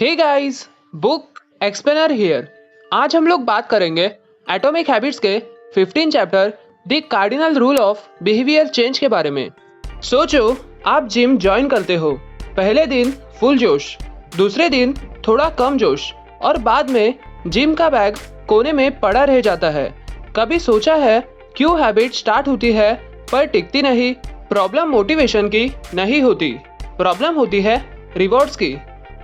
Hey guys, book explainer here. आज हम लोग बात करेंगे एटॉमिक हैबिट्स के 15 chapter the cardinal rule of behaviour change के बारे में। सोचो, आप जिम ज्वाइन करते हो। पहले दिन फुल जोश, दूसरे दिन थोड़ा कम जोश और बाद में जिम का बैग कोने में पड़ा रह जाता है। कभी सोचा है क्यों हैबिट स्टार्ट होती है पर टिकती नहीं? प्रॉब्लम मोटिवेशन की नहीं होती, प्रॉब्लम होती है रिवॉर्ड्स की।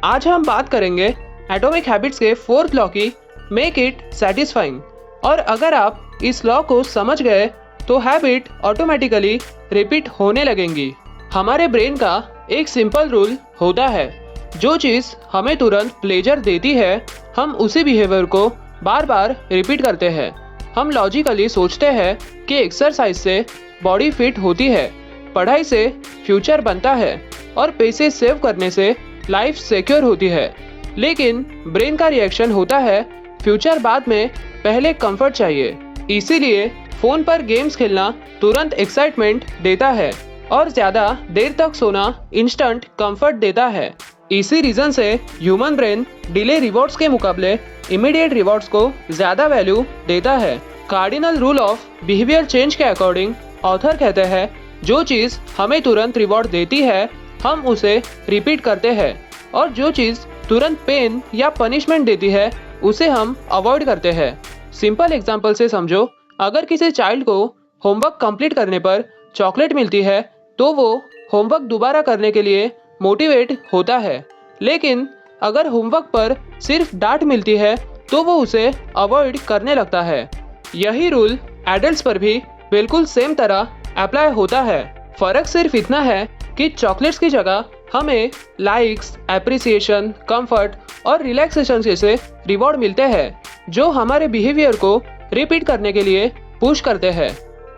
आज हम बात करेंगे एटॉमिक हैबिट्स के 4th लॉ की, मेक इट सेटिस्फाइंग। और अगर आप इस लॉ को समझ गए तो हैबिट ऑटोमेटिकली रिपीट होने लगेंगी। हमारे ब्रेन का एक सिंपल रूल होता है, जो चीज़ हमें तुरंत प्लेजर देती है हम उसी बिहेवियर को बार बार रिपीट करते हैं। हम लॉजिकली सोचते हैं कि एक्सरसाइज से बॉडी फिट होती है, पढ़ाई से फ्यूचर बनता है और पैसे सेव करने से लाइफ सिक्योर होती है। लेकिन ब्रेन का रिएक्शन होता है फ्यूचर बाद में, पहले कंफर्ट चाहिए। इसीलिए फ़ोन पर गेम्स खेलना तुरंत एक्साइटमेंट देता है और ज़्यादा देर तक सोना इंस्टेंट कंफर्ट देता है। इसी रीज़न से ह्यूमन ब्रेन डिले रिवॉर्ड्स के मुकाबले इमीडिएट रिवॉर्ड्स को ज़्यादा वैल्यू देता है। Cardinal rule of behaviour change के अकॉर्डिंग ऑथर कहते हैं, जो चीज़ हमें तुरंत रिवॉर्ड देती है हम उसे रिपीट करते हैं, और जो चीज़ तुरंत पेन या पनिशमेंट देती है उसे हम अवॉइड करते हैं। सिंपल एग्जांपल से समझो, अगर किसी चाइल्ड को होमवर्क कंप्लीट करने पर चॉकलेट मिलती है तो वो होमवर्क दोबारा करने के लिए मोटिवेट होता है। लेकिन अगर होमवर्क पर सिर्फ डांट मिलती है तो वो उसे अवॉइड करने लगता है। यही रूल एडल्ट्स पर भी बिल्कुल सेम तरह अप्लाई होता है। फ़र्क सिर्फ इतना है कि चॉकलेट्स की जगह हमें लाइक्स, एप्रिसिएशन, कंफर्ट और रिलैक्सेशन जैसे रिवॉर्ड मिलते हैं, जो हमारे बिहेवियर को रिपीट करने के लिए पुश करते हैं।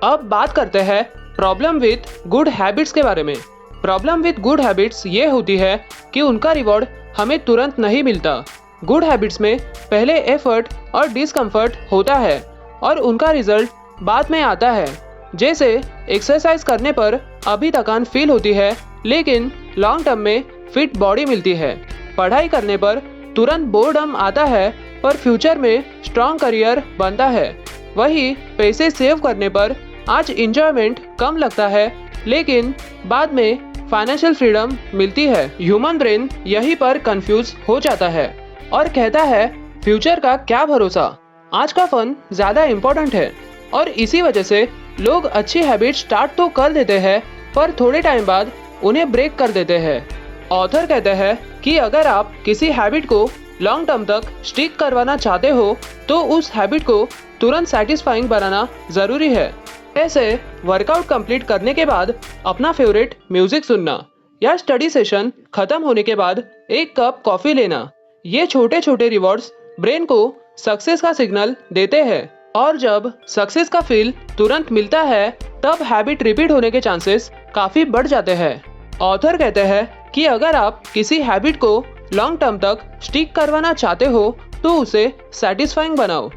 अब बात करते हैं प्रॉब्लम विथ गुड हैबिट्स के बारे में। प्रॉब्लम विथ गुड हैबिट्स ये होती है कि उनका रिवॉर्ड हमें तुरंत नहीं मिलता। गुड हैबिट्स में पहले एफर्ट और डिस्कम्फर्ट होता है और उनका रिजल्ट बाद में आता है। जैसे एक्सरसाइज करने पर अभी थकान फील होती है, लेकिन लॉन्ग टर्म में फिट बॉडी मिलती है। पढ़ाई करने पर तुरंत बोर्डम आता है, पर फ्यूचर में स्ट्रॉन्ग करियर बनता है। वही पैसे सेव करने पर आज इंजॉयमेंट कम लगता है, लेकिन बाद में फाइनेंशियल फ्रीडम मिलती है। ह्यूमन ब्रेन यहीं पर कंफ्यूज हो जाता है और कहता है, फ्यूचर का क्या भरोसा, आज का फन ज़्यादा इम्पोर्टेंट है। और इसी वजह से लोग अच्छी हैबिट स्टार्ट तो कर देते हैं, पर थोड़े टाइम बाद उन्हें ब्रेक कर देते हैं। ऑथर कहते हैं कि अगर आप किसी हैबिट को लॉन्ग टर्म तक स्टिक करवाना चाहते हो तो उस हैबिट को तुरंत सेटिस्फाइंग बनाना ज़रूरी है। ऐसे वर्कआउट कंप्लीट करने के बाद अपना फेवरेट म्यूजिक सुनना, या स्टडी सेशन खत्म होने के बाद एक कप कॉफ़ी लेना, ये छोटे छोटे रिवॉर्ड्स ब्रेन को सक्सेस का सिग्नल देते हैं। और जब सक्सेस का फील तुरंत मिलता है तब हैबिट रिपीट होने के चांसेस काफ़ी बढ़ जाते हैं। ऑथर कहते हैं कि अगर आप किसी हैबिट को लॉन्ग टर्म तक स्टिक करवाना चाहते हो तो उसे सेटिस्फाइंग बनाओ।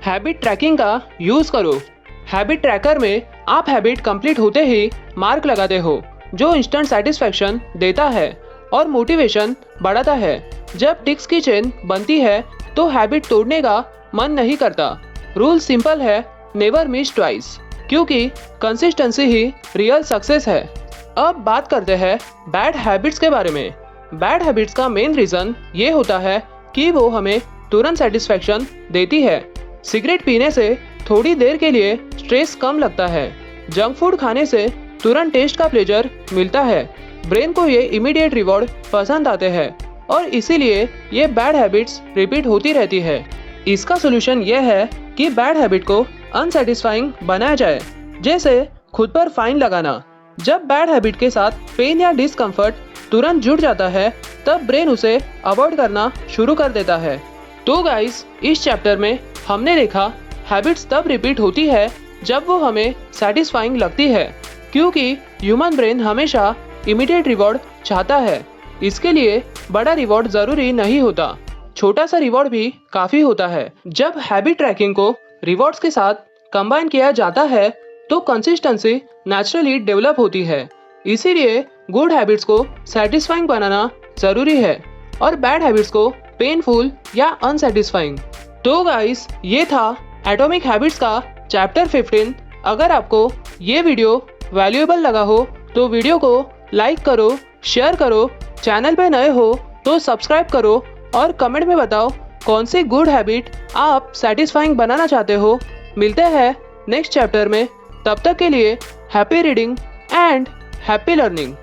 हैबिट ट्रैकिंग का यूज़ करो। हैबिट ट्रैकर में आप हैबिट कंप्लीट होते ही मार्क लगाते हो, जो इंस्टेंट सेटिस्फैक्शन देता है और मोटिवेशन बढ़ाता है। जब टिक्स की चेन बनती है तो हैबिट तोड़ने का मन नहीं करता। रूल सिंपल है, नेवर मिस ट्वाइस, क्योंकि कंसिस्टेंसी ही रियल सक्सेस है। अब बात करते हैं बैड हैबिट्स के बारे में। बैड हैबिट्स का मेन रीज़न ये होता है कि वो हमें तुरंत सेटिस्फैक्शन देती है। सिगरेट पीने से थोड़ी देर के लिए स्ट्रेस कम लगता है। जंक फूड खाने से तुरंत टेस्ट का प्लेजर मिलता है। ब्रेन को ये इमीडिएट रिवॉर्ड पसंद आते हैं और इसीलिए ये बैड हैबिट्स रिपीट होती रहती है। इसका सोल्यूशन ये है कि बैड हैबिट को अनसेटिस्फाइंग बनाया जाए, जैसे खुद पर फाइन लगाना। जब बैड हैबिट के साथ पेन या डिस्कम्फर्ट तुरंत जुड़ जाता है तब ब्रेन उसे अवॉइड करना शुरू कर देता है। तो गाइस, इस चैप्टर में हमने देखा हैबिट्स तब रिपीट होती है जब वो हमें सेटिस्फाइंग लगती है, क्योंकि ह्यूमन ब्रेन हमेशा इमीडिएट रिवॉर्ड चाहता है। इसके लिए बड़ा रिवॉर्ड ज़रूरी नहीं होता, छोटा सा रिवॉर्ड भी काफ़ी होता है। जब हैबिट ट्रैकिंग को रिवॉर्ड्स के साथ कंबाइन किया जाता है तो कंसिस्टेंसी नेचुरली डेवलप होती है। इसीलिए गुड हैबिट्स को सेटिस्फाइंग बनाना ज़रूरी है। और बैड हैबिट्स को पेनफुल या अनसेटिस्फाइंग। तो गाइस, ये था एटॉमिक हैबिट्स का चैप्टर 15। अगर आपको ये वीडियो वैल्यूएबल लगा हो तो वीडियो को लाइक करो, शेयर करो, चैनल पे नए हो तो सब्सक्राइब करो और कमेंट में बताओ कौन सी गुड हैबिट आप सेटिस्फाइंग बनाना चाहते हो। मिलते हैं नेक्स्ट चैप्टर में, तब तक के लिए happy reading and happy learning.